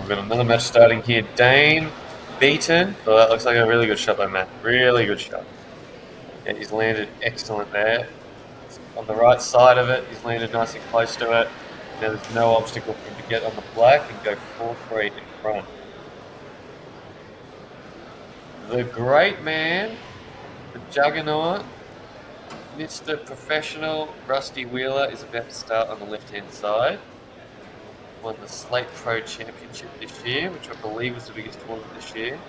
We've got another match starting here. Dane, Beeton. Well, that looks like a really good shot by Matt. Really good shot. Yeah, he's landed excellent there. On the right side of it, he's landed nice and close to it. Now there's no obstacle for him to get on the black and go 4-3 in front. The great man, the juggernaut, Mr. Professional Rusty Wheeler is about to start on the left-hand side. Won the Slate Pro Championship this year, which I believe was the biggest tournament this year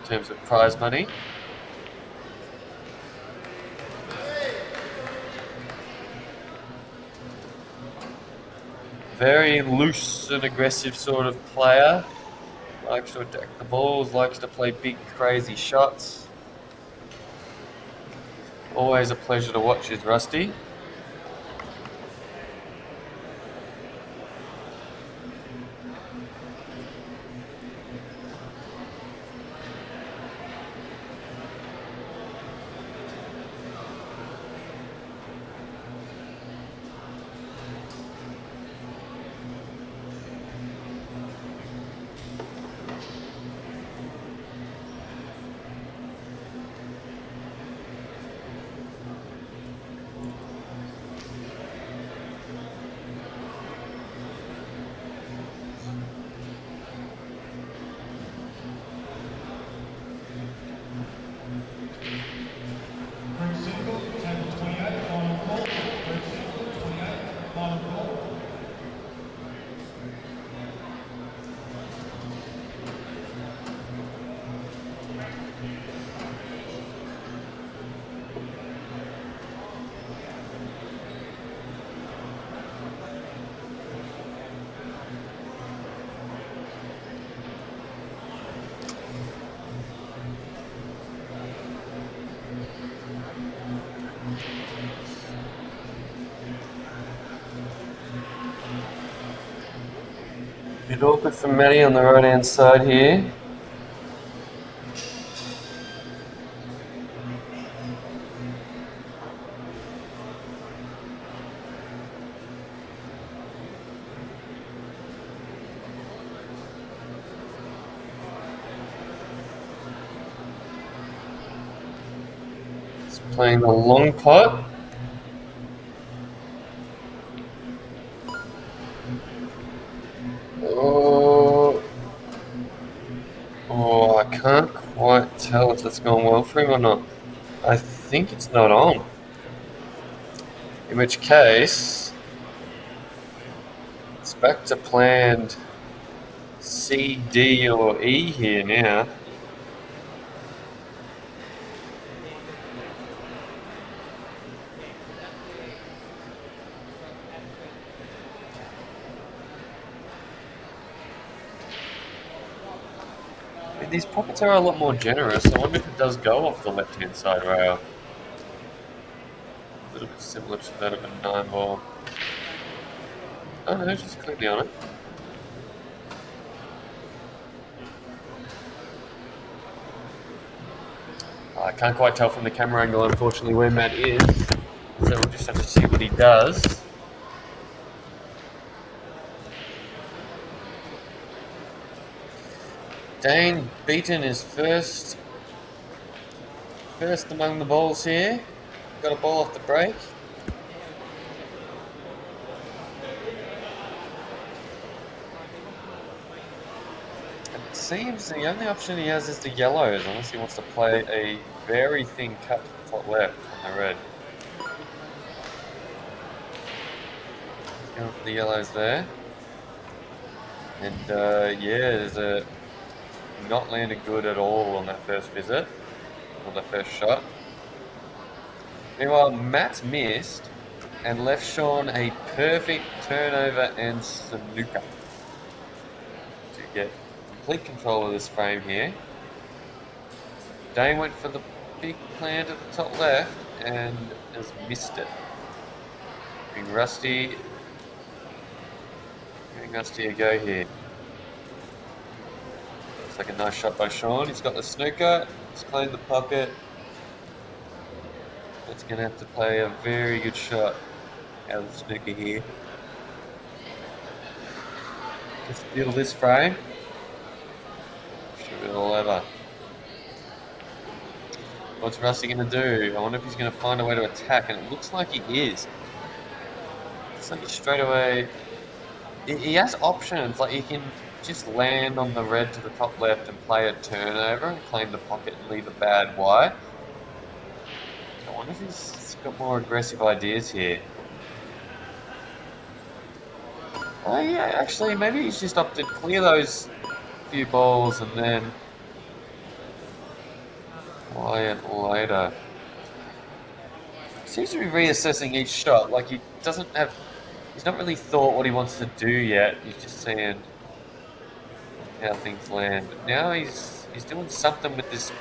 in terms of prize money. Very loose and aggressive sort of player. Likes to attack the balls, likes to play big, crazy shots. Always a pleasure to watch is Rusty. Bit awkward for Matty on the right hand side here. He's playing the long pot. I can't quite tell if that's going well for him or not. I think it's not on. In which case, it's back to planned C, D, or E here now. These pockets are a lot more generous. I wonder if it does go off the left-hand side rail. A little bit similar to that of a 9-ball. Oh no, just clearly on it. I can't quite tell from the camera angle, unfortunately, where Matt is. So we'll just have to see what he does. Dane Beeton is first among the balls here. Got a ball off the break. It seems the only option he has is the yellows, unless he wants to play a very thin cut to the top left on the red. Going for the yellows there. And yeah, there's not landed good at all on that first visit, or the first shot. Meanwhile, Matt's missed and left Sean a perfect turnover and snooker to get complete control of this frame here. Dane went for the big plant at the top left and has missed it. Giving Rusty a go here. Like a nice shot by Sean. He's got the snooker. He's cleaned the pocket. It's going to have to play a very good shot out of the snooker here. Let's steal this frame. Shoot it all over. What's Rusty going to do? I wonder if he's going to find a way to attack, and it looks like he is. It's like straight away. He has options, like he can just land on the red to the top left and play a turnover and claim the pocket and leave a bad white. I wonder if he's got more aggressive ideas here. Oh yeah, actually maybe he's just opted to clear those few balls and then play it later. He seems to be reassessing each shot, like he doesn't have... He's not really thought what he wants to do yet. He's just seeing how things land. But now he's doing something with this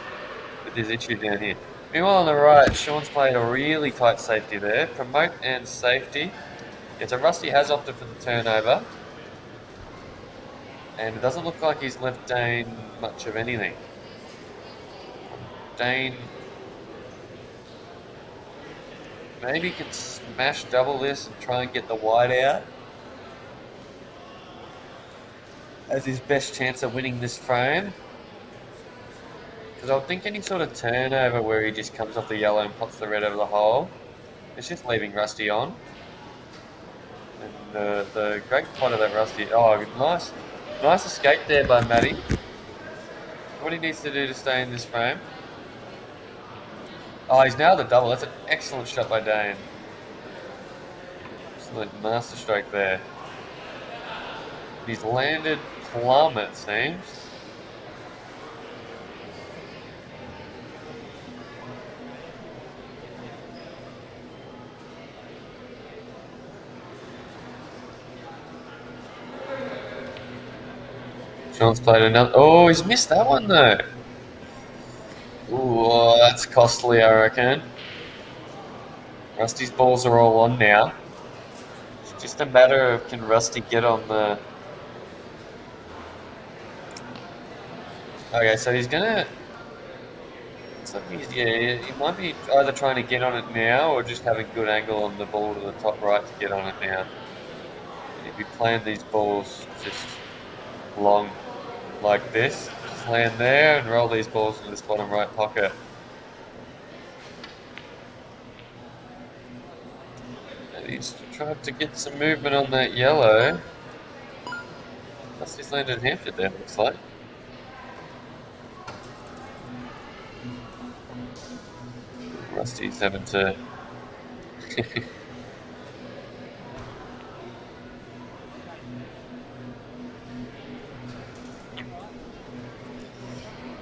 issue down here. Meanwhile on the right, Sean's played a really tight safety there. Promote and safety. Yeah, so Rusty has opted for the turnover. And it doesn't look like he's left Dane much of anything. Dane maybe can smash double this and try and get the white out as his best chance of winning this frame. Because I would think any sort of turnover where he just comes off the yellow and pops the red over the hole, it's just leaving Rusty on. And the great pot of that Rusty... Oh, nice escape there by Matty. What he needs to do to stay in this frame. Oh, he's nailed the double. That's an excellent shot by Dane. Absolute masterstroke there. He's landed plumb, it seems. Sean's played another... Oh, he's missed that one though. Ooh, that's costly, I reckon. Rusty's balls are all on now. It's just a matter of can Rusty get on the... Okay, so he's gonna... So he might be either trying to get on it now or just have a good angle on the ball to the top right to get on it now. And if you plan these balls just long like this, just land there and roll these balls into this bottom right pocket. And he's tried to get some movement on that yellow. Rusty's landed Hampshire there, looks like. Rusty's having to...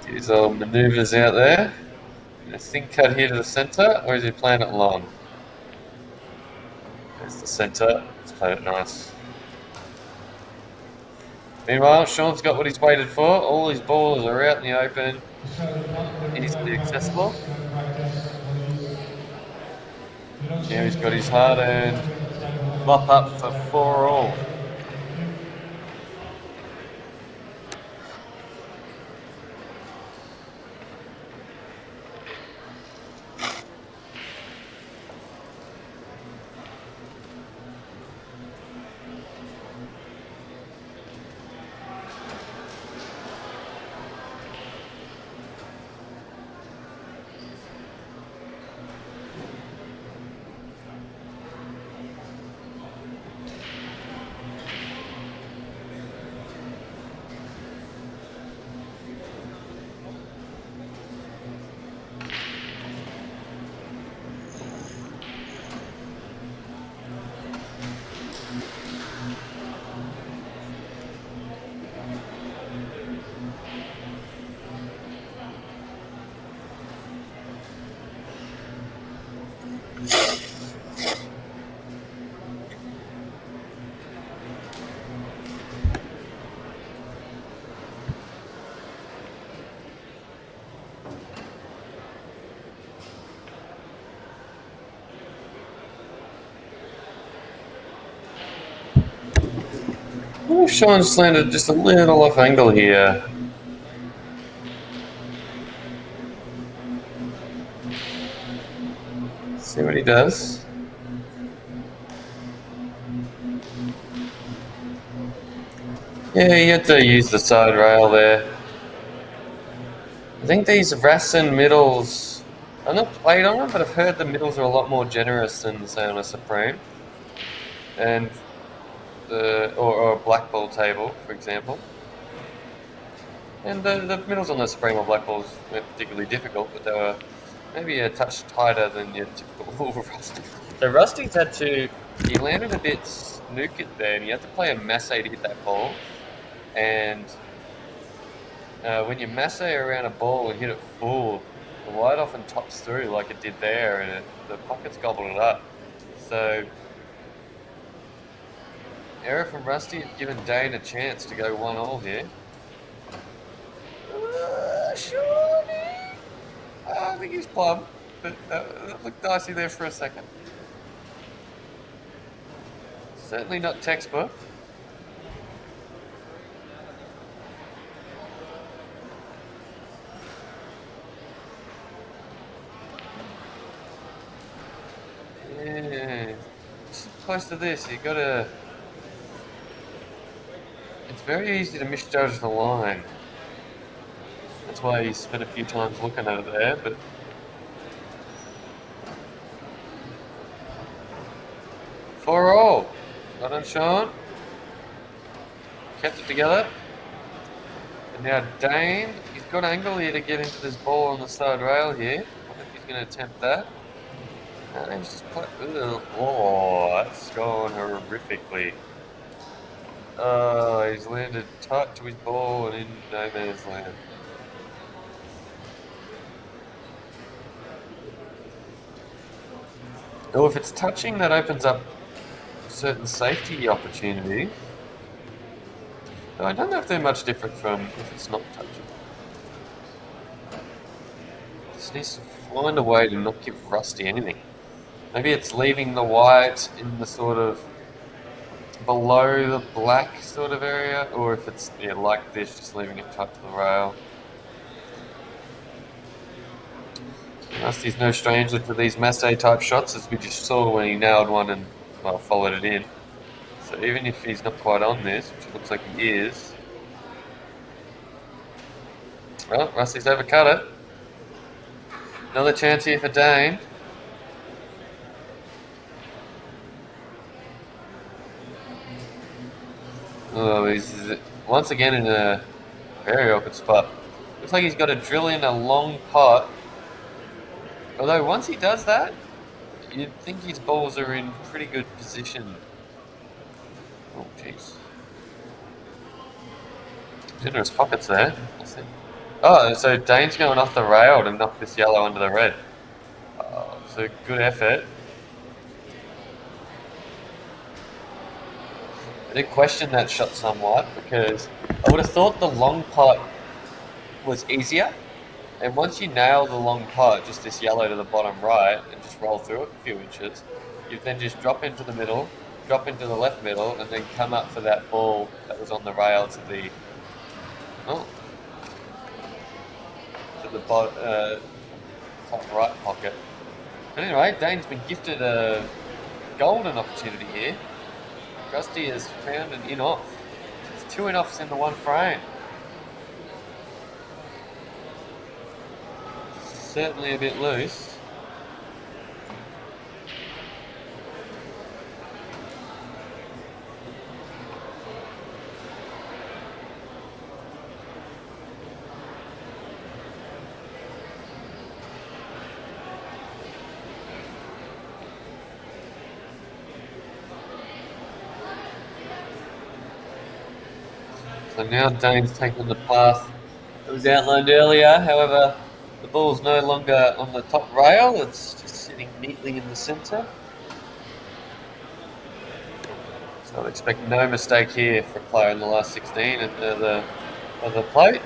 Get his old manoeuvres out there. A thin cut here to the centre, or is he playing it long? There's the centre. Let's play it nice. Meanwhile, Sean's got what he's waited for. All his balls are out in the open, easily accessible. Now he's got his hard-earned mop up for 4-all. Oh, Sean's landed just a little off angle here. See what he does. Yeah, you have to use the side rail there. I think these Rassen middles, I've not played on them, but I've heard the middles are a lot more generous than, say, on a Supreme. And or a black ball table, for example. And the middles on the Supreme or black balls weren't particularly difficult, but they were maybe a touch tighter than your typical Rusty. So Rusty's had to, he landed a bit snook it there, and he had to play a masse to hit that ball. And when you masse around a ball and hit it full, the wide often tops through like it did there, and the pockets gobbled it up. So error from Rusty had given Dane a chance to go 1-all here. Surely. I think he's plumb, but that looked dicey there for a second. Certainly not textbook. Yeah, close to this, you gotta. It's very easy to misjudge the line. That's why he spent a few times looking at it there, but. For all. Not on Sean. Kept it together. And now Dane, he's got angle here to get into this ball on the side rail here. I wonder if he's going to attempt that. No, he's just oh, that's going horrifically. Oh, he's landed tight to his ball and in no man's land. Oh, if it's touching, that opens up certain safety opportunities. Though I don't know if they're much different from if it's not touching. Just needs to find a way to not give Rusty anything. Maybe it's leaving the white in the sort of below the black sort of area, or if it's like this, just leaving it tight to the rail. Rusty's no stranger to these masse type shots, as we just saw when he nailed one and followed it in. So even if he's not quite on this, which it looks like he is, well, Rusty's overcut it. Another chance here for Dane. Oh, he's once again in a very awkward spot. Looks like he's got to drill in a long pot. Although once he does that, you'd think his balls are in pretty good position. Oh, jeez. Generous pockets there. Oh, so Dane's going off the rail to knock this yellow under the red. Oh, so good effort. I did question that shot somewhat because I would have thought the long pot was easier. And once you nail the long pot, just this yellow to the bottom right, and just roll through it a few inches, you then just drop into the middle, drop into the left middle, and then come up for that ball that was on the rail to the top right pocket. But anyway, Dane's been gifted a golden opportunity here. Rusty has found an in-off. There's 2 in-offs in the one frame. Certainly a bit loose. So now Dane's taken the path that was outlined earlier. However, the ball's no longer on the top rail. It's just sitting neatly in the centre. So I'd expect no mistake here for a player in the last 16 at the plate.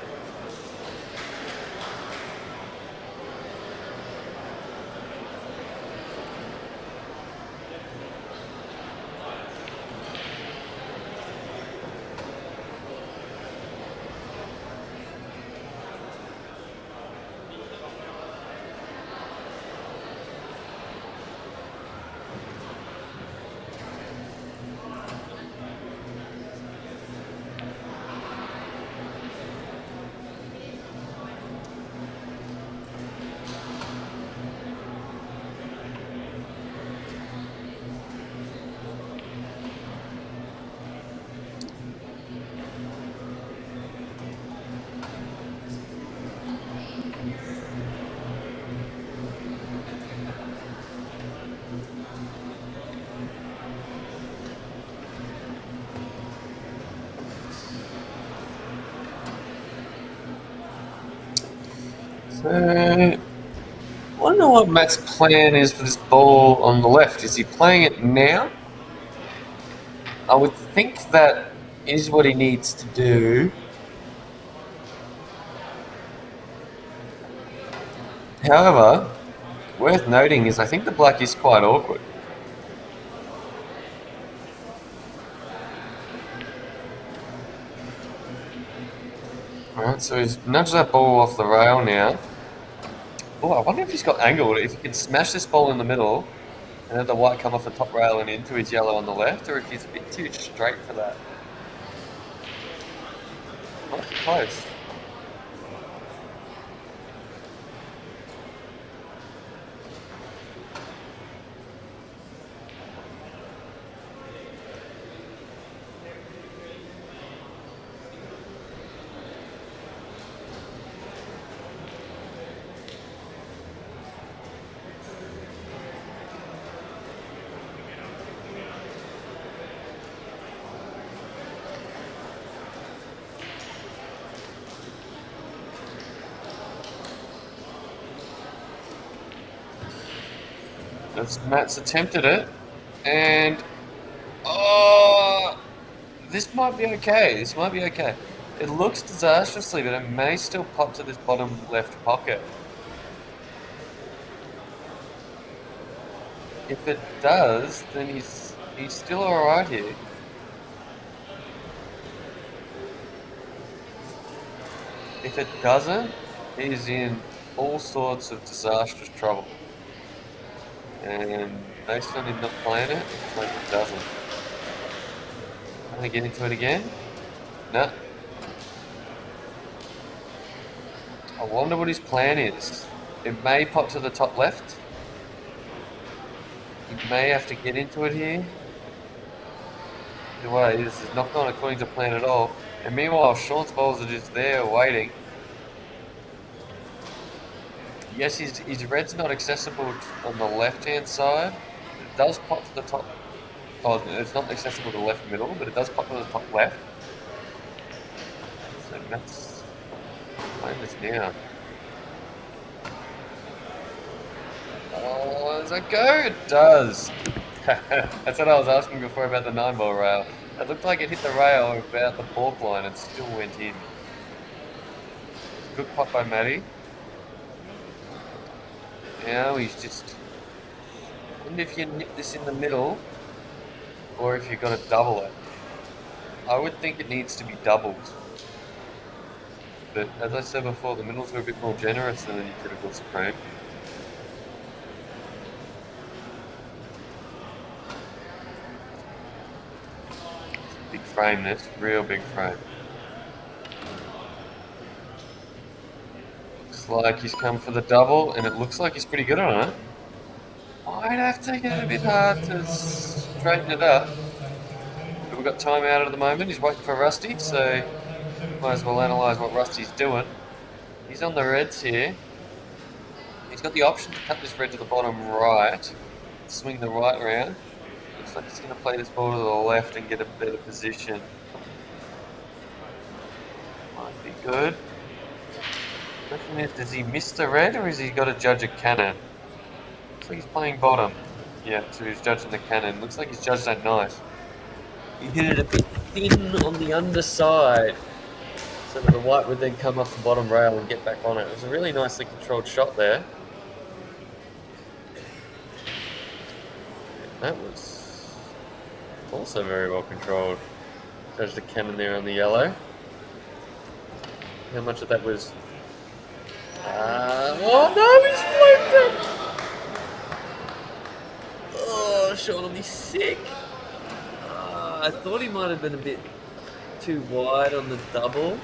So, I wonder what Matt's plan is for this ball on the left. Is he playing it now? I would think that is what he needs to do. However, worth noting is I think the black is quite awkward. Alright, so he's nudged that ball off the rail now. Oh, I wonder if he's got angled. If he can smash this ball in the middle and have the white come off the top rail and into his yellow on the left, or if he's a bit too straight for that. Might be close. Matt's attempted it, and this might be okay. This might be okay. It looks disastrously, but it may still pop to this bottom left pocket. If it does, then he's still all right here. If it doesn't, he's in all sorts of disastrous trouble. And based on him not playing it, it's like it doesn't. Can I get into it again? No. I wonder what his plan is. It may pop to the top left. He may have to get into it here. Either way, this is not going according to plan at all. And meanwhile, Sean's balls are just there waiting. Yes, his red's not accessible on the left-hand side. It does pop to the top. Oh, it's not accessible to the left middle, but it does pop to the top left. So that's playing this now. Oh, does that go? It does. That's what I was asking before about the 9-ball rail. It looked like it hit the rail about the fork line and still went in. Good pop by Matty. Now he's just... I wonder if you nip this in the middle or if you've got to double it. I would think it needs to be doubled. But as I said before, the middles are a bit more generous than the typical Supreme. Big frame this, real big frame. Looks like he's come for the double, and it looks like he's pretty good on it. Might have to get a bit hard to straighten it up. But we've got time out at the moment. He's waiting for Rusty, so might as well analyse what Rusty's doing. He's on the reds here. He's got the option to cut this red to the bottom right, swing the right round. Looks like he's going to play this ball to the left and get a better position. Might be good. The question is, does he miss the red or has he got to judge a cannon? Looks like he's playing bottom. Yeah, so he's judging the cannon. Looks like he's judged that nice. He hit it a bit thin on the underside, so that the white would then come off the bottom rail and get back on it. It was a really nicely controlled shot there. That was also very well controlled. Judged the cannon there on the yellow. How much of that was... oh no, he's floated! Oh, Sean will be sick. I thought he might have been a bit too wide on the double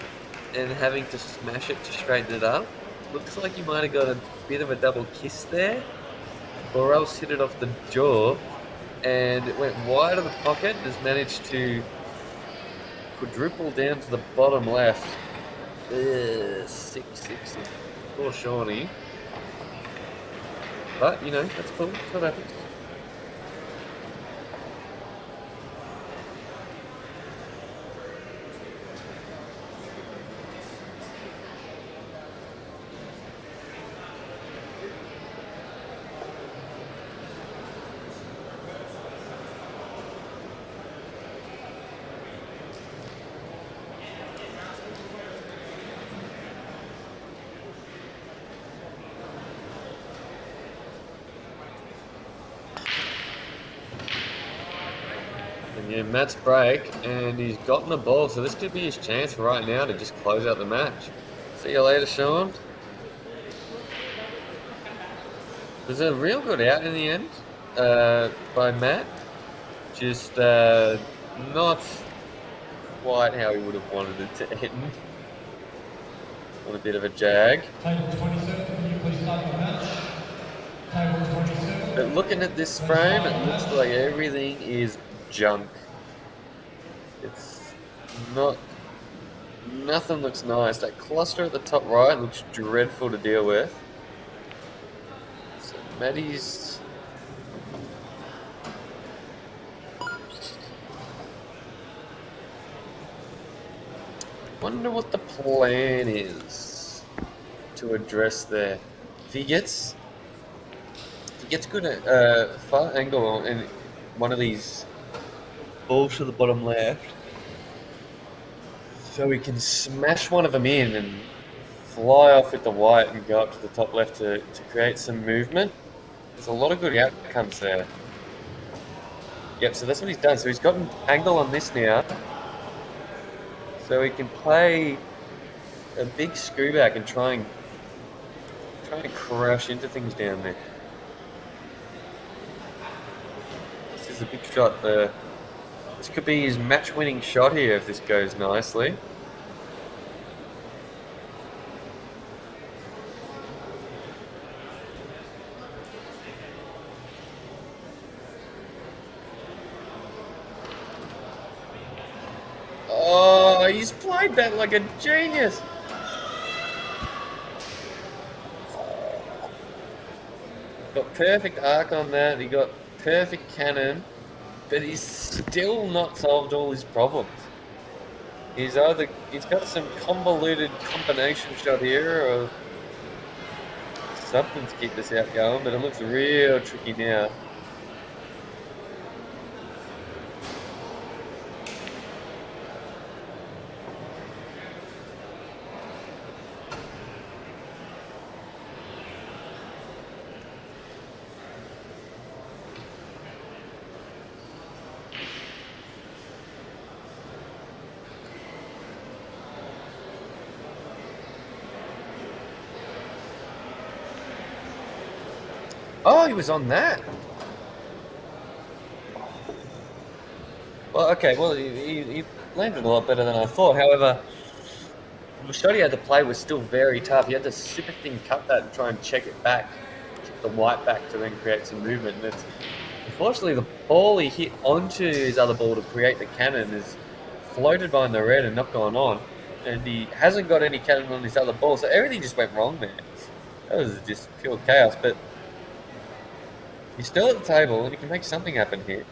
and having to smash it to straighten it up. Looks like he might have got a bit of a double kiss there, or else hit it off the jaw and it went wide of the pocket and has managed to quadruple down to the bottom left. Sick. Poor Shawnee. But, you know, that's cool. That's what happens. Yeah, Matt's break, and he's gotten the ball, so this could be his chance right now to just close out the match. See you later, Sean. There's a real good out in the end by Matt. Just not quite how he would have wanted it to end. On a bit of a jag. Table 27, can you please start the match? Table 27. But looking at this frame, it looks like everything is junk. It's not... Nothing looks nice. That cluster at the top right looks dreadful to deal with. So Matty's... Wonder what the plan is to address there. If he gets good at far angle and one of these balls to the bottom left, so he can smash one of them in and fly off with the white and go up to the top left to create some movement. There's a lot of good outcomes there. Yep, so that's what he's done. So he's got an angle on this now. So he can play a big screw back and try and crash into things down there. This is a big shot. This could be his match-winning shot here if this goes nicely. Oh, he's played that like a genius. Got perfect arc on that. He got perfect cannon, but he's still not solved all his problems. He's got some convoluted combination shot here or something to keep this out going, but it looks real tricky now. Oh, he was on that. Well, okay, well, he landed a lot better than I thought. However, the shot he had to play was still very tough. He had to super thin cut that and try and check it back, check the white back to then create some movement. And unfortunately, the ball he hit onto his other ball to create the cannon is floated behind the red and not gone on. And he hasn't got any cannon on his other ball, so everything just went wrong there. That was just pure chaos, but he's still at the table and he can make something happen here.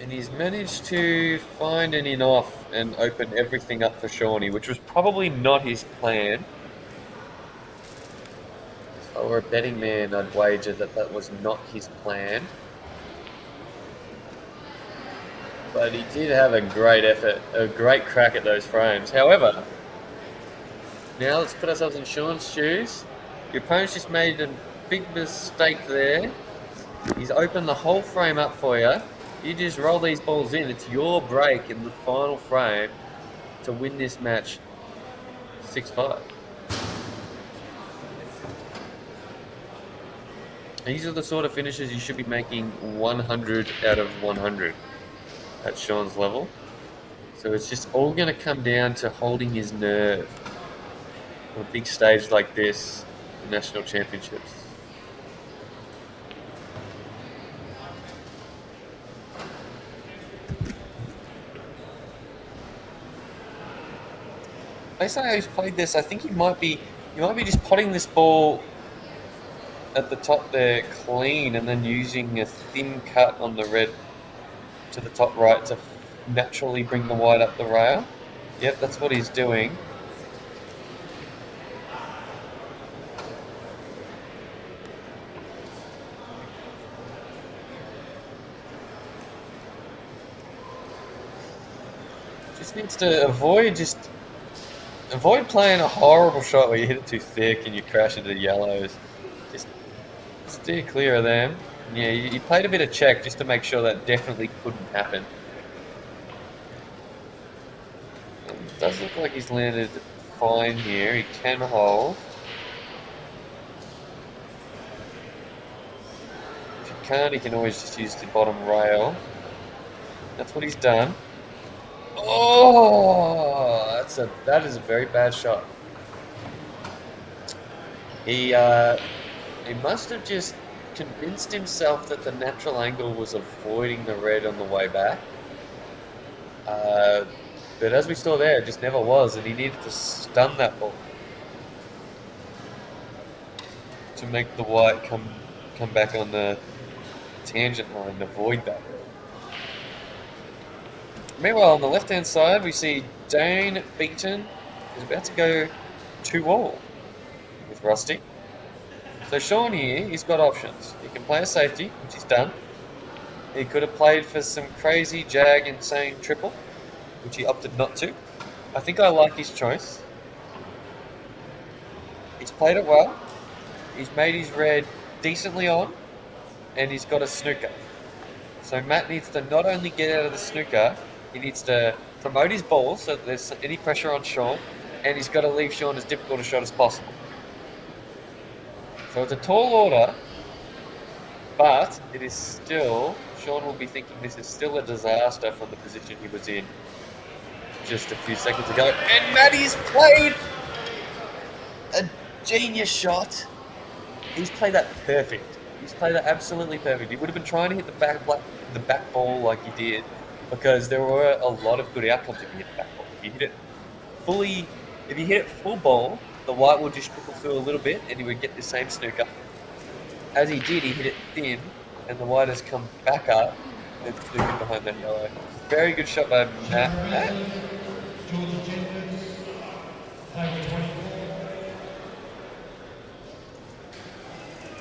And he's managed to find an in off and open everything up for Shawnee, which was probably not his plan. If I were a betting man, I'd wager that that was not his plan. But he did have a great effort, a great crack at those frames. However, now let's put ourselves in Sean's shoes. Your opponent's just made a big mistake there. He's opened the whole frame up for you. You just roll these balls in. It's your break in the final frame to win this match 6-5. These are the sort of finishes you should be making 100 out of 100 at Sean's level. So it's just all going to come down to holding his nerve on a big stage like this, the national championships. Based on how he's played this, I think he might be just potting this ball at the top there clean and then using a thin cut on the red to the top right to naturally bring the white up the rail. Yep, that's what he's doing. Just needs to avoid playing a horrible shot where you hit it too thick and you crash into the yellows. Just steer clear of them. Yeah, he played a bit of check just to make sure that definitely couldn't happen. It does look like he's landed fine here. He can hold. If he can't, he can always just use the bottom rail. That's what he's done. Oh, that is a very bad shot. He must have just convinced himself that the natural angle was avoiding the red on the way back. But as we saw there, it just never was, and he needed to stun that ball to make the white come back on the tangent line and avoid that. Meanwhile, on the left-hand side, we see Dane Beeton is about to go 2-all with Rusty. So Sean here, he's got options. He can play a safety, which he's done. He could have played for some crazy jag insane triple, which he opted not to. I think I like his choice. He's played it well. He's made his red decently on, and he's got a snooker. So Matt needs to not only get out of the snooker, he needs to promote his ball so that there's any pressure on Sean, and he's got to leave Sean as difficult a shot as possible. So it's a tall order, but it is still, Sean will be thinking this is still a disaster from the position he was in just a few seconds ago. And Matty's played a genius shot. He's played that perfect. He's played that absolutely perfect. He would have been trying to hit the back ball like he did, because there were a lot of good outcomes if you hit the back ball. If you hit it full ball, the white will just trickle through a little bit and he would get the same snooker. As he did, he hit it thin, and the white has come back up and snookered behind that yellow. Very good shot by Matt.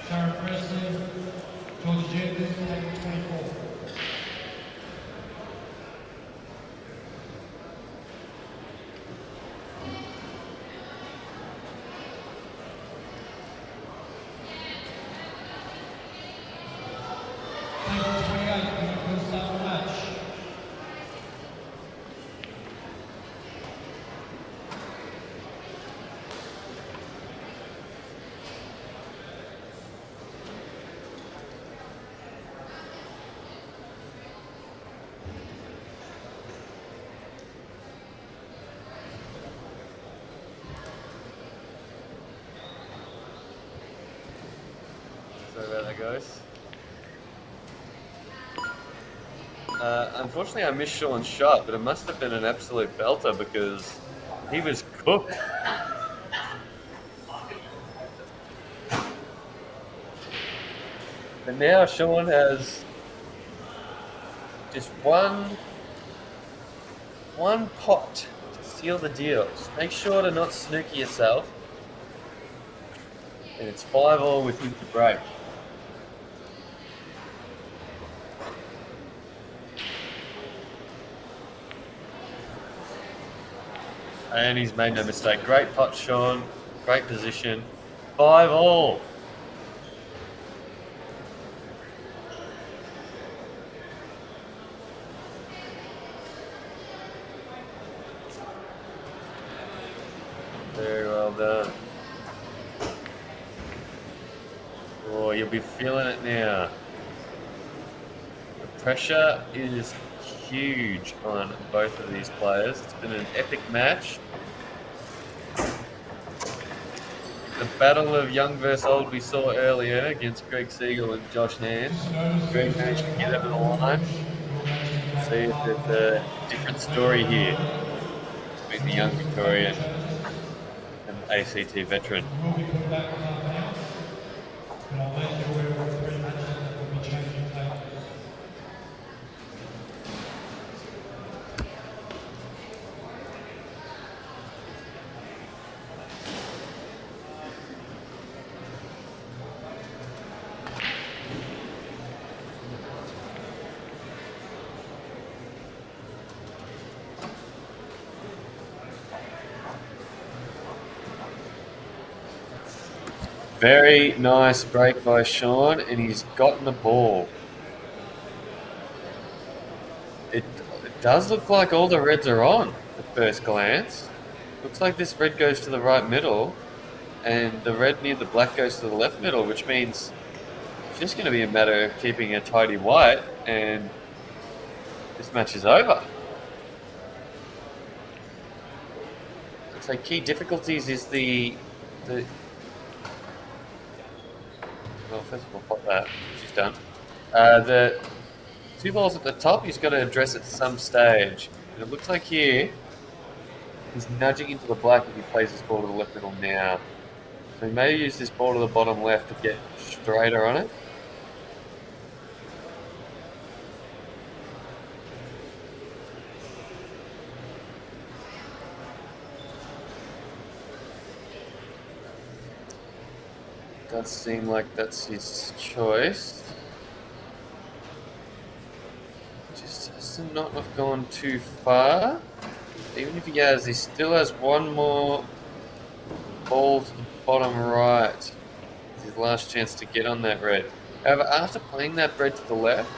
Sharon Presley, George Jenkins, table 24. Table 28, we'll start the match. Sorry about that, guys. Unfortunately, I missed Sean's shot, but it must have been an absolute belter because he was cooked. But now Sean has just one pot to seal the deal. Just make sure to not snooker yourself. And it's 5-all with him to break. And he's made no mistake. Great pot, Sean. Great position. 5-all. Very well done. Oh, you'll be feeling it now. The pressure is huge on both of these players. It's been an epic match. The battle of young versus old we saw earlier against Greg Siegel and Josh Hand. Greg managed to get over the line. See if there's a different story here between the young Victorian and the ACT veteran. Will be put back on half an hour, but I'll let you aware of 3 matches that will be changing tables. Very nice break by Sean, and he's gotten the ball. It does look like all the reds are on at first glance. Looks like this red goes to the right middle, and the red near the black goes to the left middle, which means it's just going to be a matter of keeping a tidy white, and this match is over. So key difficulties is the well, first of all, pop that. She's done. The 2 balls at the top, he's got to address at some stage. And it looks like here, he's nudging into the black if he plays this ball to the left middle now. So he may use this ball to the bottom left to get straighter on it. Does seem like that's his choice. Just has to not have gone too far. Even if he has, he still has one more ball to the bottom right. It's his last chance to get on that red. However, after playing that red to the left,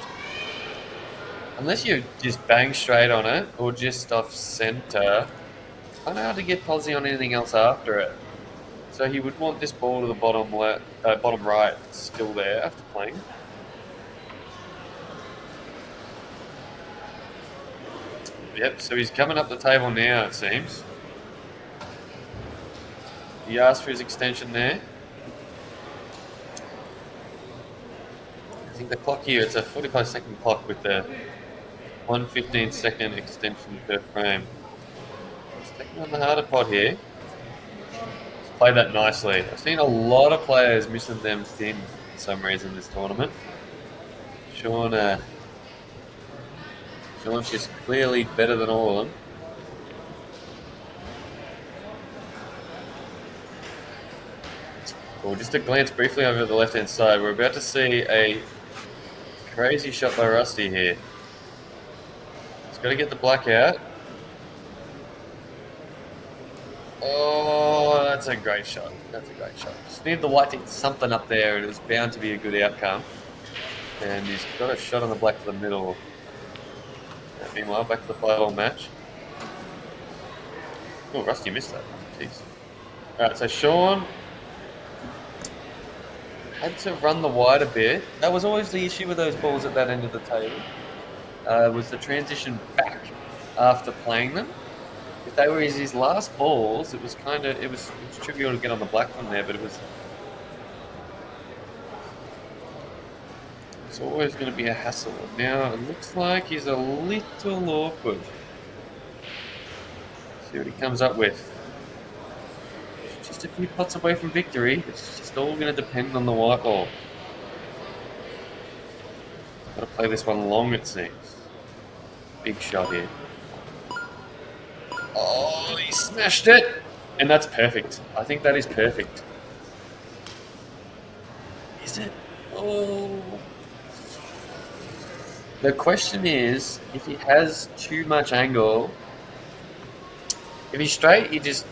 unless you just bang straight on it or just off centre, it's kind of hard to get Posy on anything else after it. So he would want this ball to the bottom left, bottom right, still there after playing. Yep, so he's coming up the table now, it seems. He asked for his extension there. I think the clock here, it's a 45-second clock with the 1:15-second extension per frame. He's taking on the harder pot here. Played that nicely. I've seen a lot of players missing them thin for some reason this tournament. Sean's just clearly better than all of them. Well, just a glance briefly over the left-hand side. We're about to see a crazy shot by Rusty here. He's got to get the black out. Oh, that's a great shot. That's a great shot. Just need the white to get something up there, and it was bound to be a good outcome. And he's got a shot on the black to the middle. Meanwhile, back to the 5-all match. Oh, Rusty missed that. Jeez. Alright, so Sean had to run the wide a bit. That was always the issue with those balls at that end of the table. Was the transition back after playing them. If they were his last balls, it was trivial to get on the black from there, but it's always going to be a hassle. Now it looks like he's a little awkward. See what he comes up with. Just a few pots away from victory. It's just all going to depend on the white ball. Got to play this one long, it seems. Big shot here. Oh, he smashed it! And that's perfect. I think that is perfect. Is it? Oh. The question is, if he has too much angle, if he's straight, you just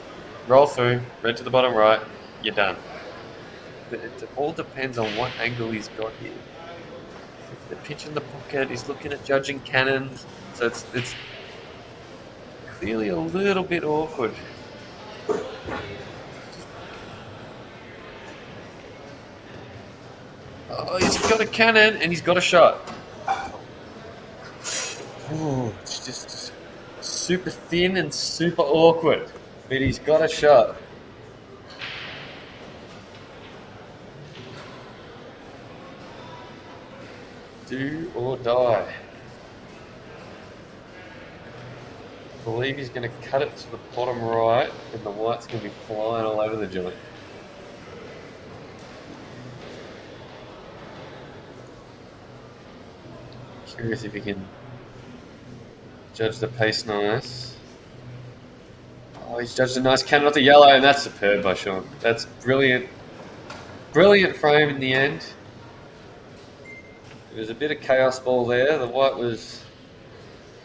roll through, red to the bottom right, you're done. But it all depends on what angle he's got here. The pitch in the pocket, he's looking at judging cannons, so it's clearly a little bit awkward. Oh, he's got a cannon and he's got a shot. Oh, it's just super thin and super awkward, but he's got a shot. Do or die. I believe he's going to cut it to the bottom right, and the white's going to be flying all over the joint. Curious if he can judge the pace nice. Oh, he's judged a nice cannon off the yellow, and that's superb by Sean. That's brilliant. Brilliant frame in the end. There was a bit of chaos ball there. The white was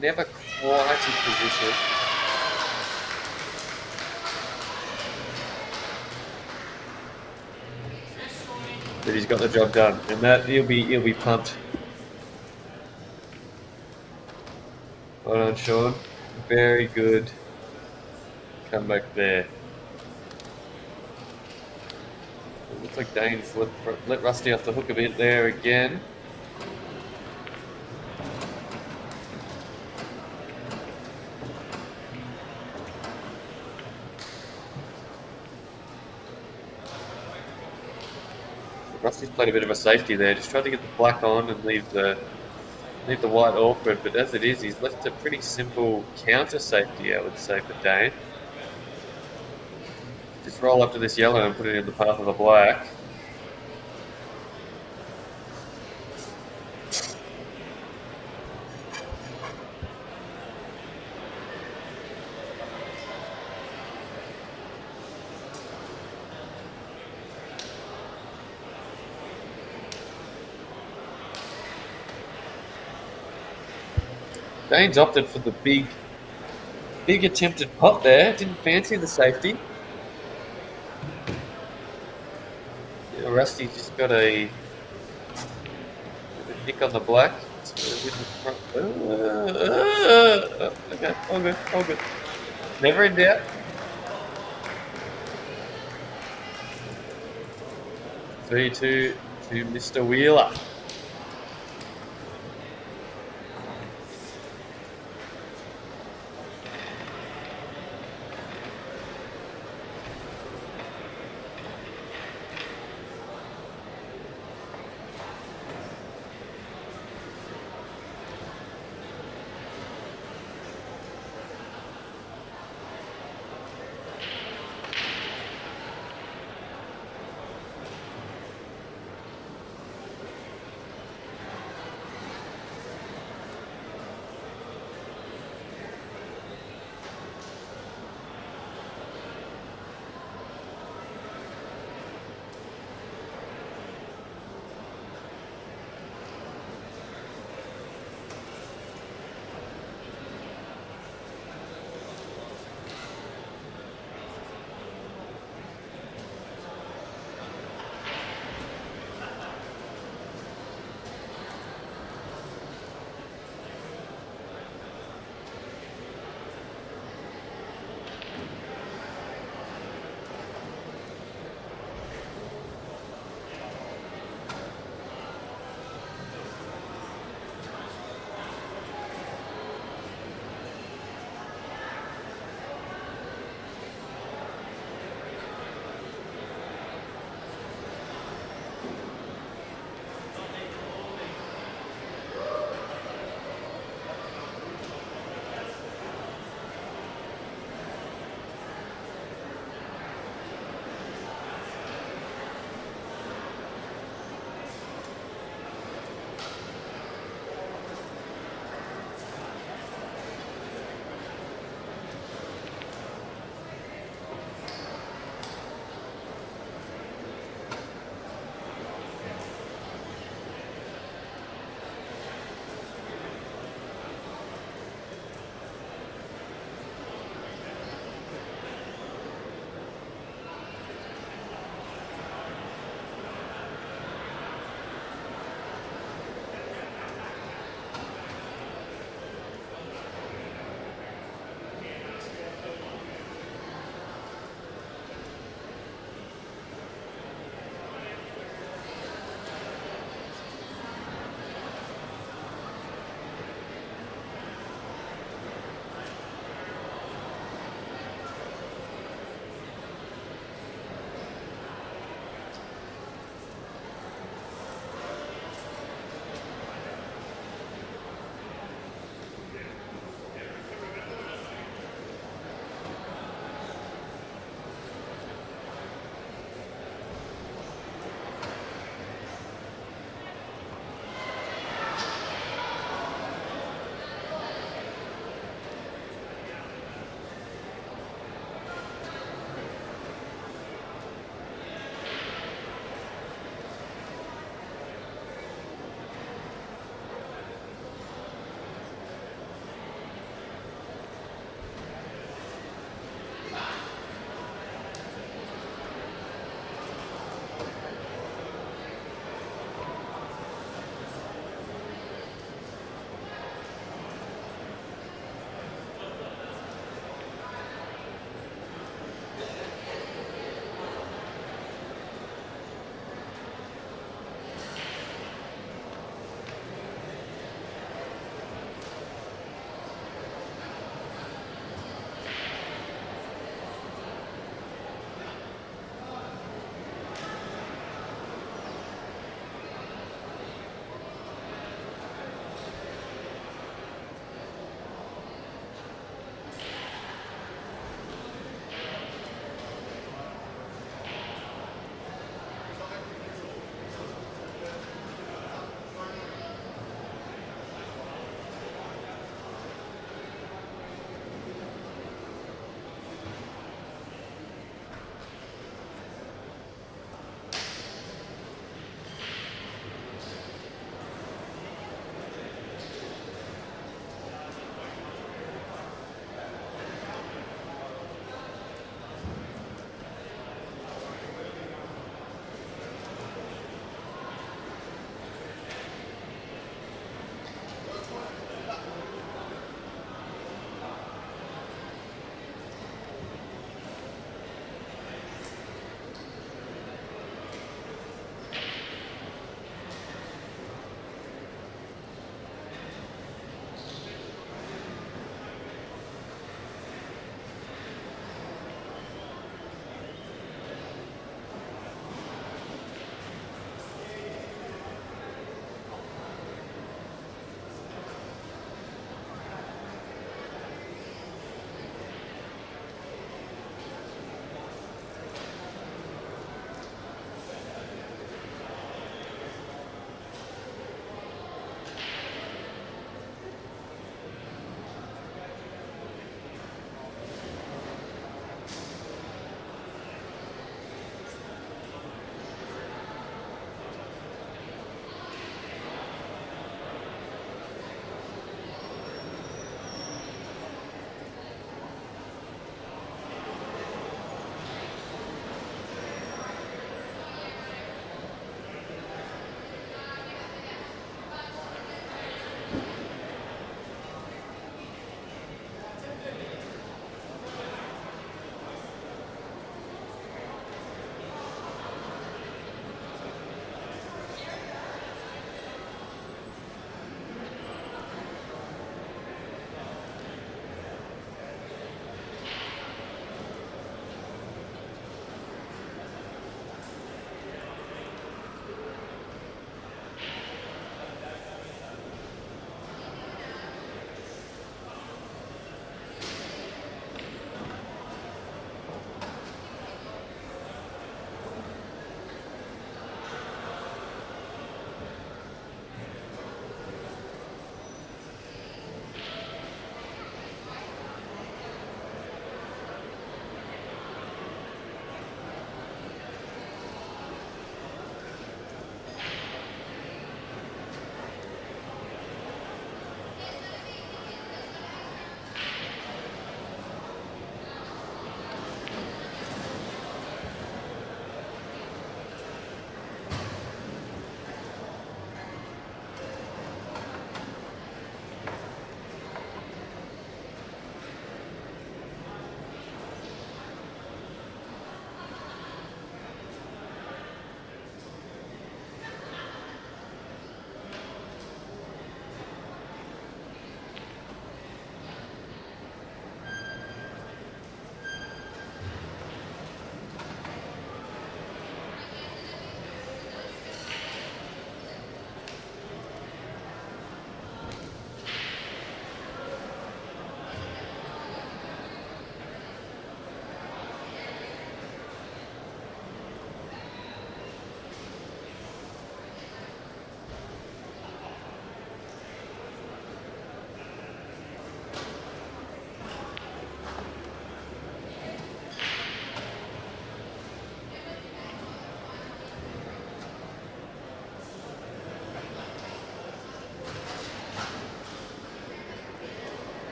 never quite in position. that he's got the job done, and that he'll be pumped. Well done, Sean. Very good comeback there. It looks like Dane's let Rusty off the hook a bit there again. Rusty's played a bit of a safety there, just tried to get the black on and leave the white awkward, but as it is, he's left a pretty simple counter safety, I would say, for Dane. Just roll up to this yellow and put it in the path of the black. Dane's opted for the big attempted pot there. Didn't fancy the safety. Yeah, Rusty just got a nick on the black. Okay, all good. Never in doubt. 3-2 to Mr. Wheeler.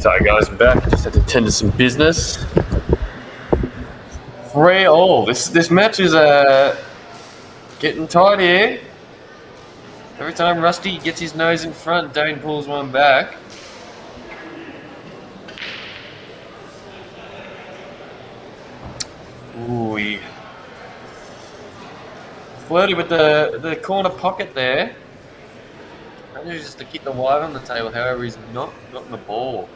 Sorry guys, I'm back. Just had to attend to some business. 3-3. This match is getting tight here. Every time Rusty gets his nose in front, Dane pulls one back. Ooh, he flirted with the corner pocket there. Maybe just to keep the wide on the table, however, he's not gotten the ball.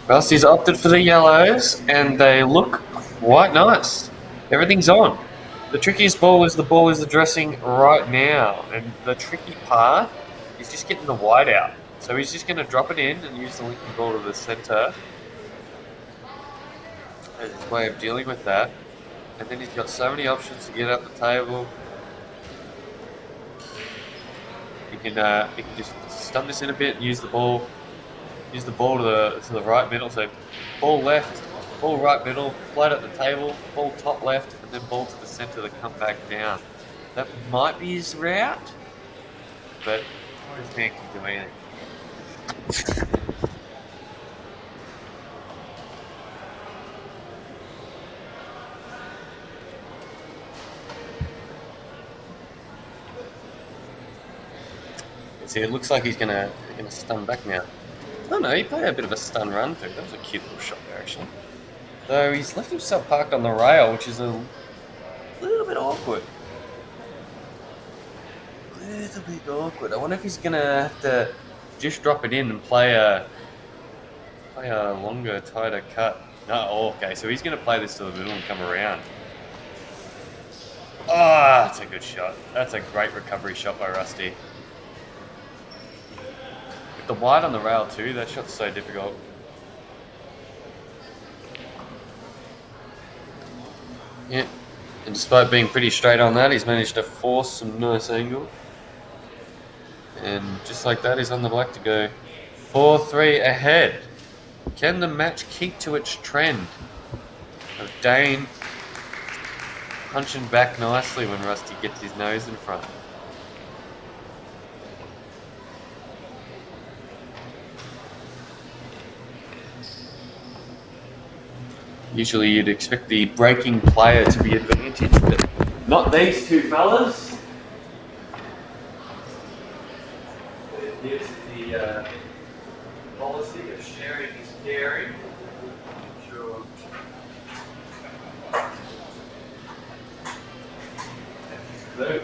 Rusty's opted for the yellows, and they look quite nice. Everything's on. The trickiest ball is the ball is addressing right now, and the tricky part is just getting the wide out. So he's just going to drop it in and use the linking ball to the centre as his way of dealing with that. And then he's got so many options to get up the table. He can just stun this in a bit and use the ball. Use the ball to the right middle. So ball left, ball right middle, flat at the table, ball top left, and then ball to the centre to come back down. That might be his route, but this man can do anything. See, it looks like he's gonna stun back now. Oh no, he played a bit of a stun run through. That was a cute little shot there, actually. Though he's left himself parked on the rail, which is a little bit awkward. I wonder if he's gonna have to just drop it in and play a longer, tighter cut. No, okay, so he's gonna play this to the middle and come around. Ah, that's a good shot. That's a great recovery shot by Rusty. The wide on the rail too, that shot's so difficult. Yeah, and despite being pretty straight on that, he's managed to force some nice angle. And just like that, he's on the black to go 4-3 ahead. Can the match keep to its trend of Dane punching back nicely when Rusty gets his nose in front? Usually you'd expect the breaking player to be advantaged, but not these two fellas. It gives the policy of sharing is caring. Sure. Those.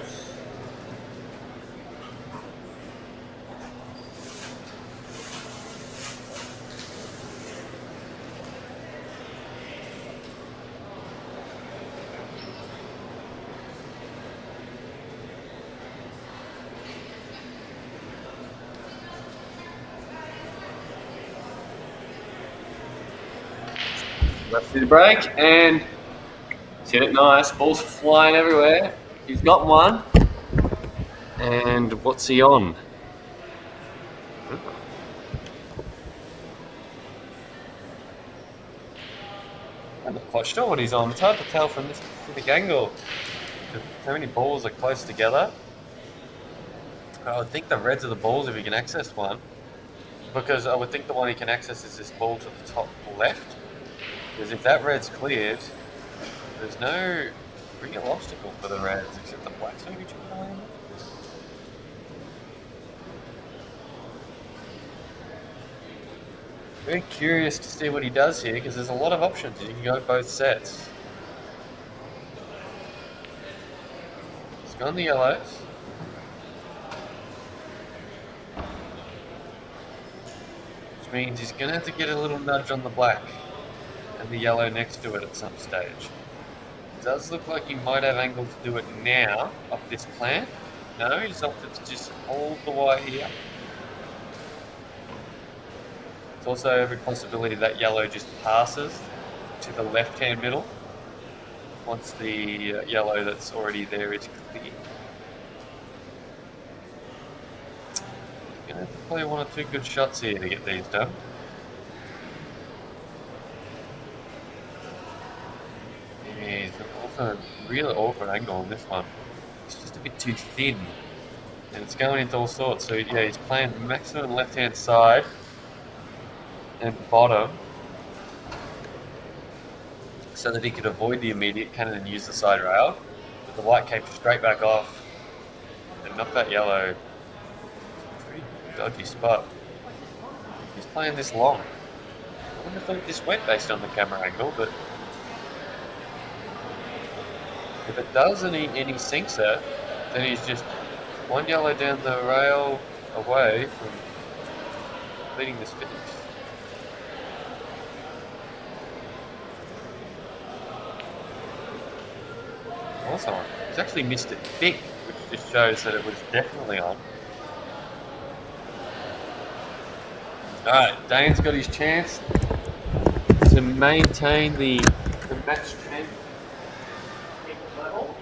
Let's do the break, and he's hit it nice. Ball's flying everywhere. He's got one. And what's he on? I'm not quite sure what he's on. It's hard to tell from this specific angle. So many balls are close together. I would think the reds are the balls if he can access one. Because I would think the one he can access is this ball to the top left. Because if that red's cleared, there's no real obstacle for the reds except the blacks maybe chipping away on it. Very curious to see what he does here because there's a lot of options. You can go both sets. He's gone the yellows. Which means he's going to have to get a little nudge on the black and the yellow next to it at some stage. It does look like he might have angle to do it now off this plan. No, he's opted to just hold the white here. There's also every possibility that yellow just passes to the left-hand middle once the yellow that's already there is clear. Gonna have to play one or two good shots here to get these done. Yeah, he's also a really awkward angle on this one. It's just a bit too thin, and it's going into all sorts. So yeah, he's playing maximum left-hand side and bottom, so that he could avoid the immediate cannon and use the side rail. But the white came straight back off and knocked that yellow. Pretty dodgy spot. He's playing this long. I wouldn't have thought this went based on the camera angle, but if it does and he sinks it, then he's just one yellow down the rail away from completing this finish. Also on. He's actually missed it thick, which just shows that it was definitely on. Alright, Dane's got his chance to maintain the match tempo level.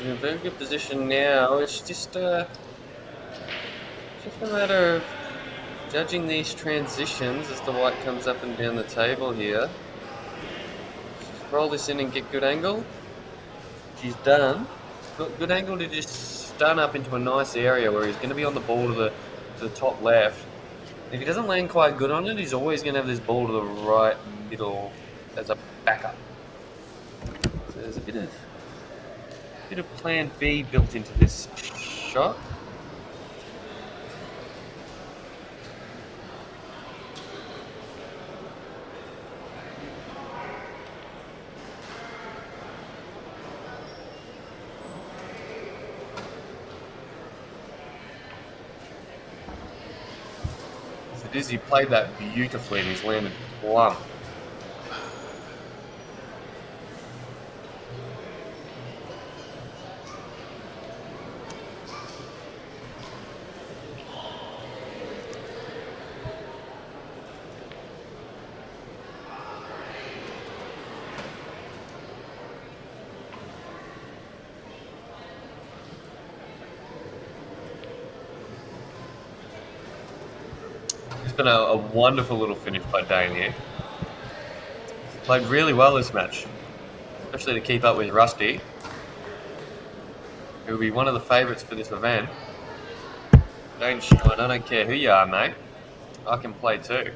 In a very good position now. It's just a matter of judging these transitions as the white comes up and down the table here. Just roll this in and get good angle. She's done. Got good angle to just stun up into a nice area where he's going to be on the ball to the top left. If he doesn't land quite good on it, he's always going to have this ball to the right middle as a backup. So there's a bit of plan B built into this shot. As it is, he played that beautifully and he's landed plumb. It's been a wonderful little finish by Dane here. Played really well this match, especially to keep up with Rusty, who will be one of the favourites for this event. Dane shine, I don't care who you are, mate. I can play too.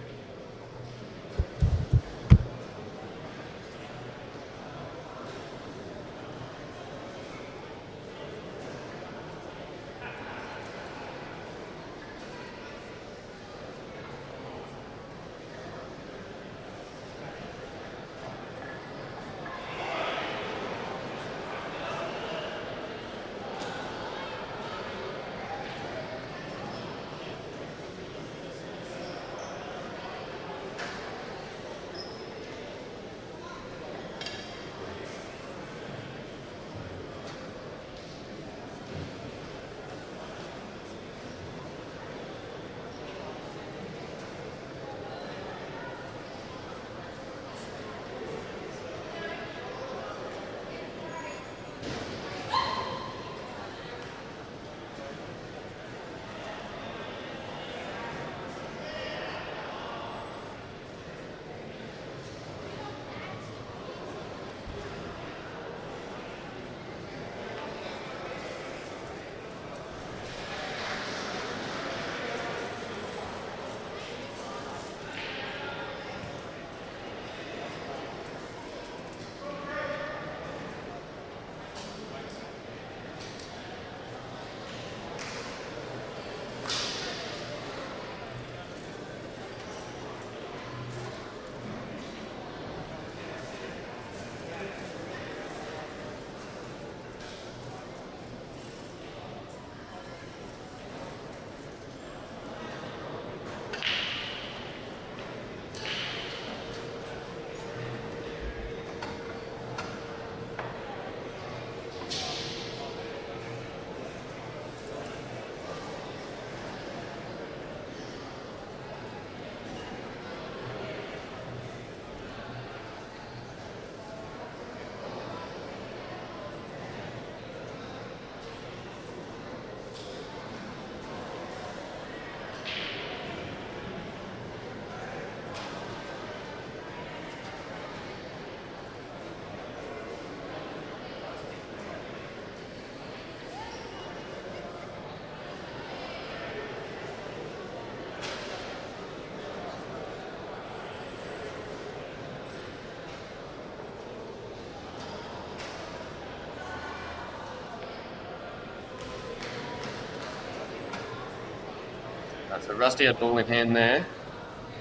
So Rusty had ball in hand there.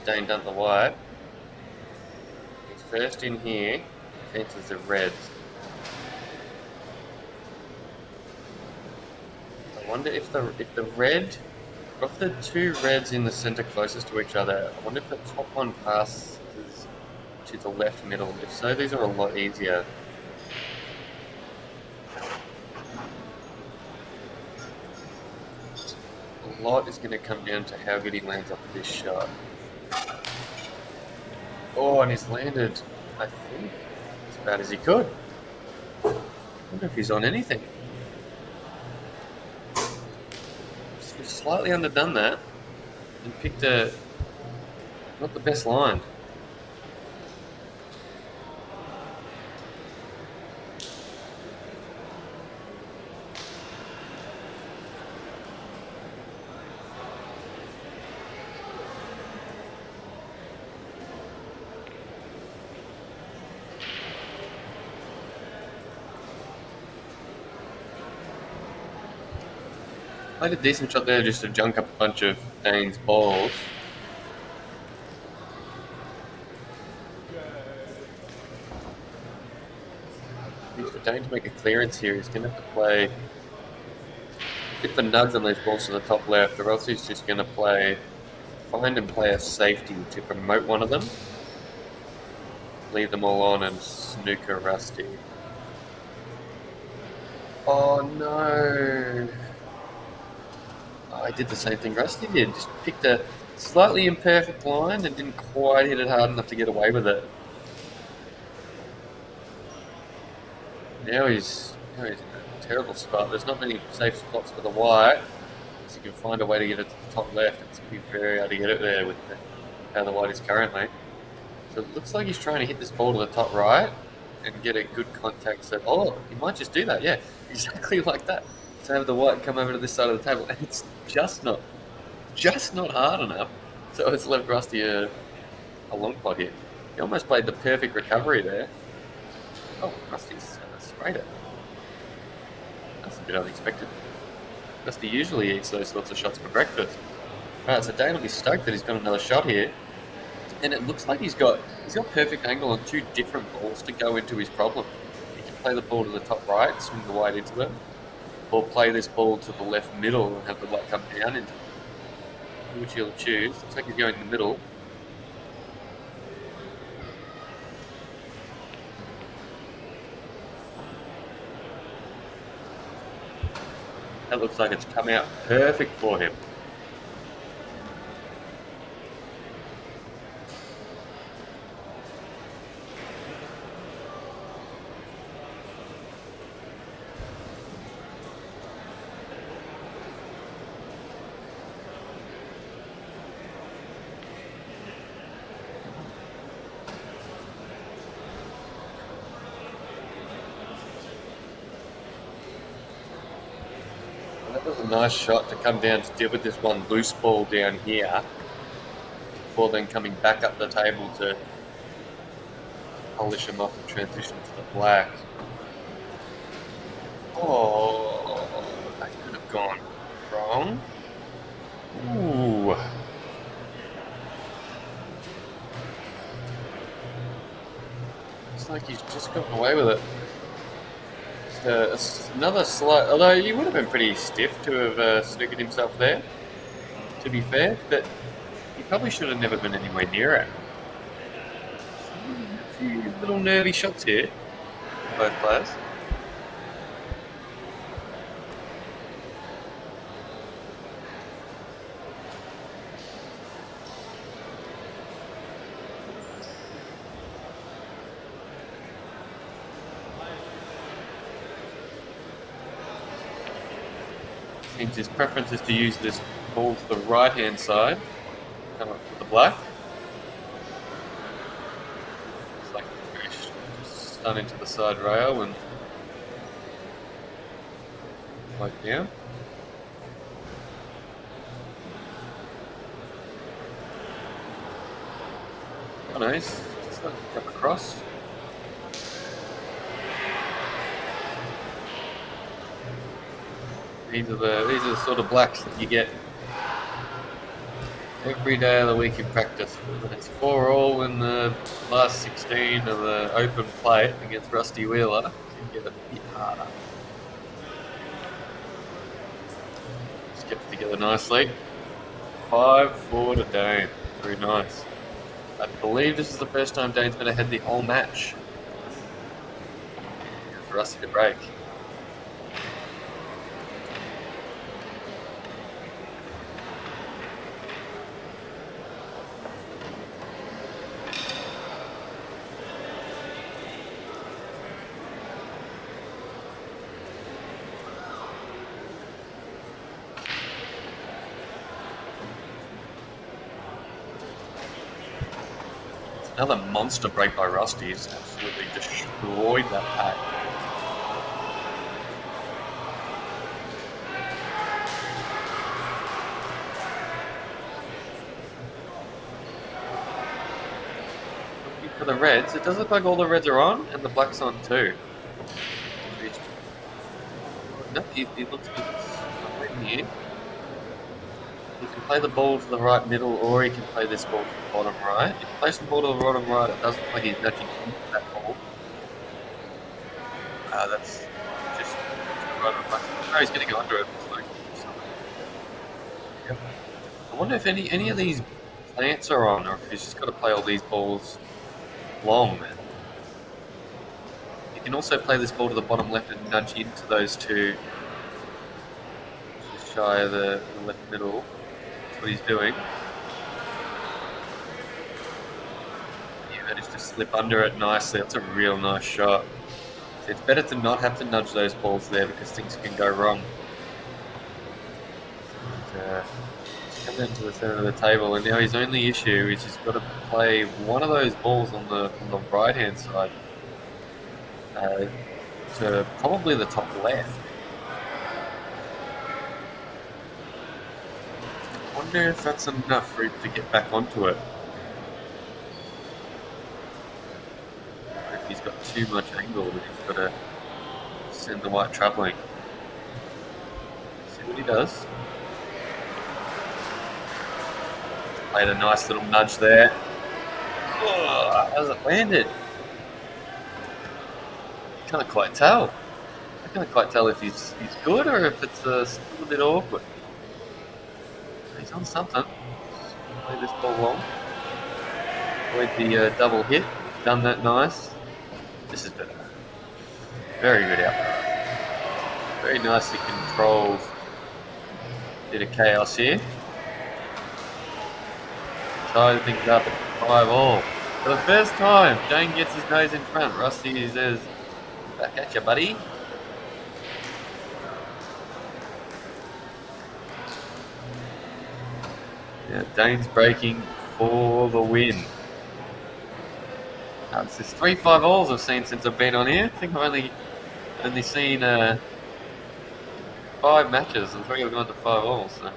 Dane done the white. He's first in here. Fences the reds. I wonder if the red, of the two reds in the centre closest to each other, I wonder if the top one passes to the left middle. If so, these are a lot easier. A lot is going to come down to how good he lands up this shot. Oh, and he's landed, I think, as bad as he could. I wonder if he's on anything. He's slightly underdone that and picked not the best line. Played a decent shot there just to junk up a bunch of Dane's balls. For Dane to make a clearance here, he's going to have to play a bit of a nudge on those balls to the top left, or else he's just going to find and play a safety to promote one of them, leave them all on and snooker Rusty. Oh no! I did the same thing Rusty did, just picked a slightly imperfect line and didn't quite hit it hard enough to get away with it. Now he's in a terrible spot. There's not many safe spots for the white, so you can find a way to get it to the top left. It's going to be very hard to get it there with how the white is currently. So it looks like he's trying to hit this ball to the top right and get a good contact. So, oh, he might just do that, yeah, exactly like that. To have the white come over to this side of the table, and it's just not hard enough. So it's left Rusty a long pot here. He almost played the perfect recovery there. Oh, Rusty's sprayed it. That's a bit unexpected. Rusty usually eats those sorts of shots for breakfast. Alright, so Dane will be stoked that he's got another shot here. And it looks like he's got perfect angle on two different balls to go into his problem. He can play the ball to the top right, swing the white into it, or play this ball to the left middle and have the white come down into it. Which he'll choose. Looks like he's going in the middle. That looks like it's come out perfect for him. That was a nice shot to come down to deal with this one loose ball down here before then coming back up the table to polish him off and transition to the black. Oh, that could have gone wrong. Ooh. Looks like he's just gotten away with it. Another slight, although he would have been pretty stiff to have snookered himself there, to be fair, but he probably should have never been anywhere near it. A few little nervy shots here, both players. His preference is to use this ball to the right hand side, come up to the black. It's like just stun into the side rail and float down. Oh no, he's just like to come across. These are the sort of blacks that you get every day of the week in practice. When it's 4-all in the last 16 of the open plate against Rusty Wheeler, it can get a bit harder. Just kept it together nicely. 5-4 to Dane. Very nice. I believe this is the first time Dane's been ahead the whole match. For Rusty to break. Another monster break by Rusty. He's absolutely destroyed that pack. Looking for the reds. It does look like all the reds are on and the black's on too. No, he looks good in here. He can play the ball to the right middle, or he can play this ball to the bottom right. If he plays the ball to the bottom right, it doesn't look like he's nudging into that ball. That's just right on the back. No, he's going to go under it. Yep. I wonder if any of these plants are on, or if he's just got to play all these balls long. You can also play this ball to the bottom left and nudge into those two. Just shy of the left middle. What he's doing. He managed to slip under it nicely. That's a real nice shot. So it's better to not have to nudge those balls there because things can go wrong. He's come down to the center of the table, and now his only issue is he's got to play one of those balls on the right hand side to probably the top left. I wonder if that's enough for him to get back onto it. Or if he's got too much angle that he's got to send the white travelling. See what he does. Played a nice little nudge there. Oh, how's it landed? Can't quite tell. I can't quite tell if he's good or if it's still a bit awkward. He's on something. Play this ball long. Avoid the double hit. Done that nice. This is better. Very good out. Very nicely controlled. Bit of chaos here. Tie things up at 5-all. For the first time, Dane gets his nose in front. Rusty says, "Back at you, buddy." Yeah, Dane's breaking for the win. This is 3 5-alls I've seen since I've been on here. I think I've only seen 5 matches, and 3 have gone to 5-alls. So.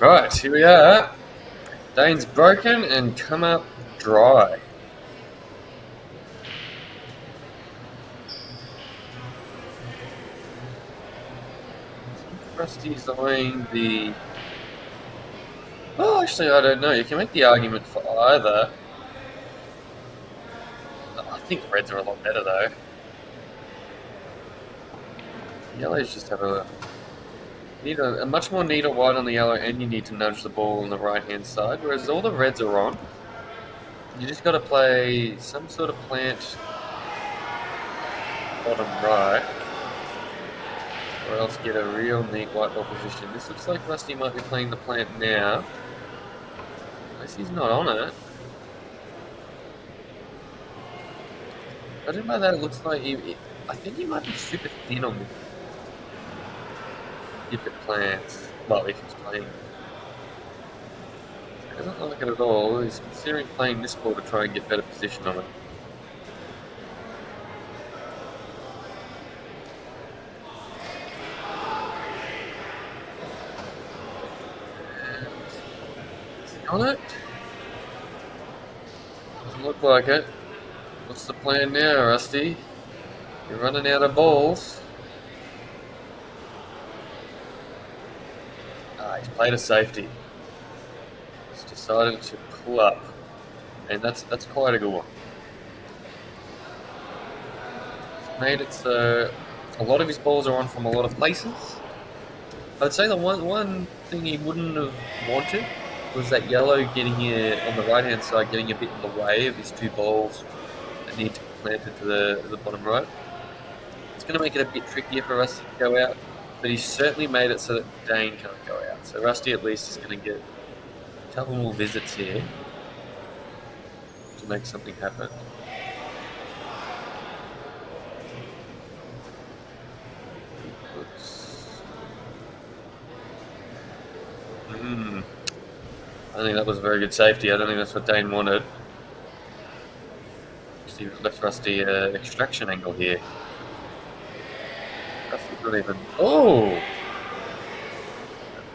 Right, here we are. Dane's broken and come up dry. Rusty's eyeing the... Well, actually, I don't know. You can make the argument for either. I think reds are a lot better, though. Yellows just have a... need a much more neater white on the yellow, and you need to nudge the ball on the right-hand side, whereas all the reds are on. You just got to play some sort of plant bottom right, or else get a real neat white ball position. This looks like Rusty might be playing the plant now, unless he's not on it. Judging by that, it looks like I think he might be super thin on this. If it plants, well, if he's playing. He doesn't like it at all. He's considering playing this ball to try and get better position on it. Is he on it? Doesn't look like it. What's the plan now, Rusty? You're running out of balls. He's played a safety. He's decided to pull up, and that's quite a good one. He's made it so a lot of his balls are on from a lot of places. I'd say the one thing he wouldn't have wanted was that yellow getting here on the right-hand side, getting a bit in the way of his two balls that need to be planted to the bottom right. It's going to make it a bit trickier for Rusty to go out, but he's certainly made it so that Dane can't go out. So Rusty at least is going to get a couple more visits here to make something happen. I think that was a very good safety. I don't think that's what Dane wanted. He left Rusty an extraction angle here. Rusty's not even... Oh! A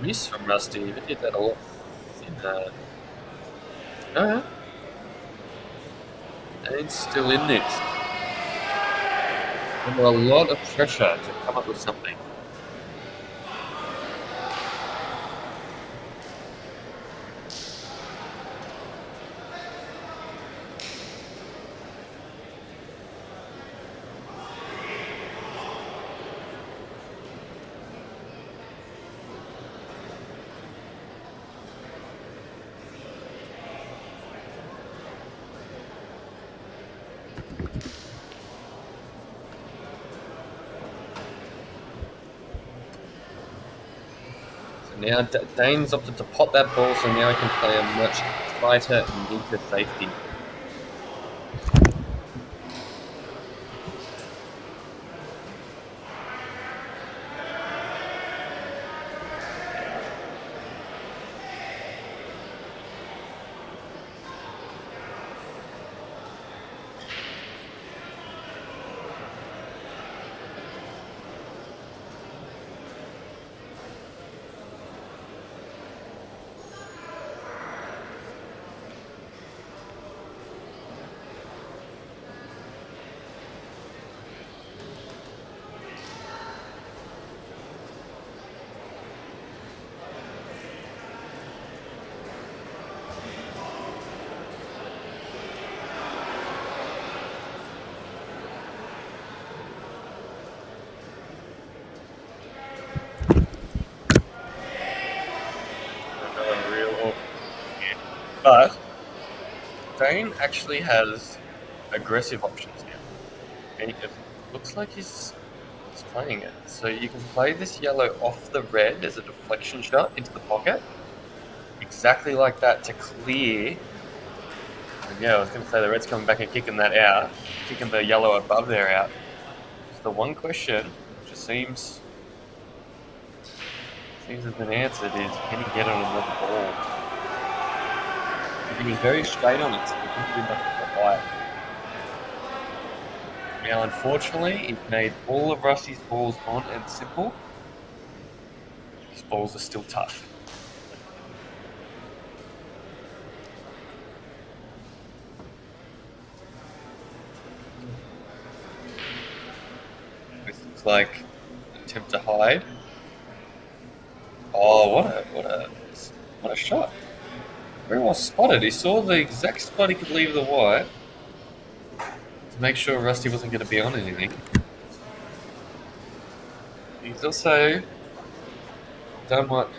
miss from Rusty. He did that a lot thinner. Alright. Dane's still in this. Under a lot of pressure to come up with something. Now Dane's opted to pop that ball, so now he can play a much tighter and neater safety. But Dane actually has aggressive options now, and it looks like he's playing it. So you can play this yellow off the red as a deflection shot into the pocket, exactly like that, to clear. And yeah, I was going to say the red's coming back and kicking that out, kicking the yellow above there out. So the one question, which seems has been answered, is can he get on another ball? He was very straight on it, so he didn't do much of a wide. Now, unfortunately, he's made all of Rusty's balls on and simple. His balls are still tough. This looks like an attempt to hide. Oh, what a shot! Very well spotted. He saw the exact spot he could leave the wire to make sure Rusty wasn't going to be on anything. He's also done what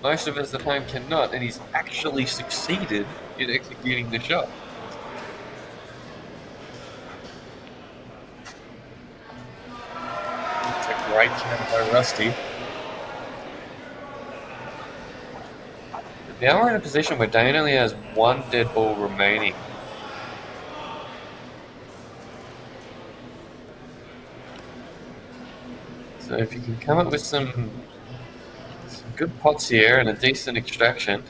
most of us at home cannot, and he's actually succeeded in executing the shot. It's a great count by Rusty. Now we're in a position where Dane only has one dead ball remaining. So if you can come up with some good pots here and a decent extraction,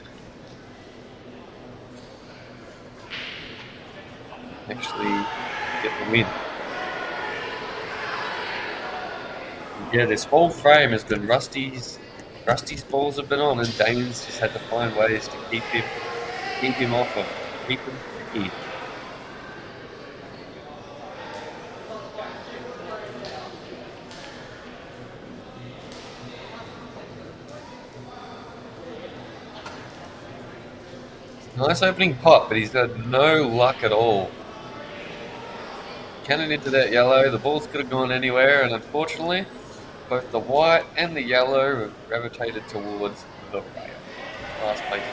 actually get the win. Yeah, this whole frame has been Rusty's balls have been on, and Dane's just had to find ways to keep him off him, keep him tricky. Nice opening pot, but he's got no luck at all. Cannon into that yellow, the balls could have gone anywhere, and unfortunately, both the white and the yellow have gravitated towards the rail. Last place.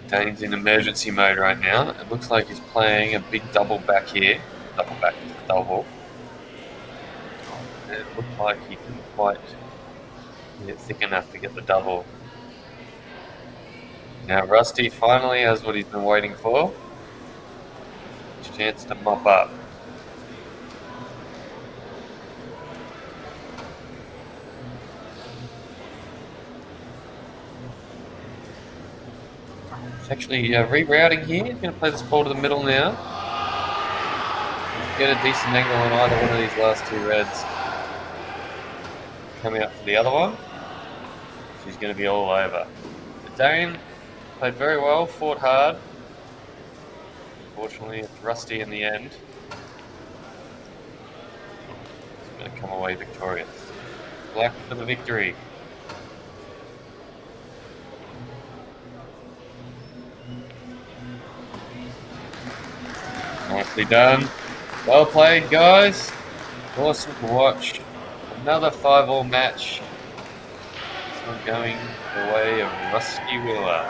Dane's in emergency mode right now. It looks like he's playing a big double back here. Double back is the double. And it looked like he didn't quite get thick enough to get the double. Now Rusty finally has what he's been waiting for. His chance to mop up. It's actually rerouting here. He's going to play this ball to the middle now. Get a decent angle on either one of these last two reds. Coming up for the other one. She's going to be all over. So Dane played very well, fought hard. Unfortunately, it's Rusty in the end. He's going to come away victorious. Black for the victory. Nicely done. Well played, guys. Awesome to watch. Another 5-all match. This one going the way of Rusty Wheeler.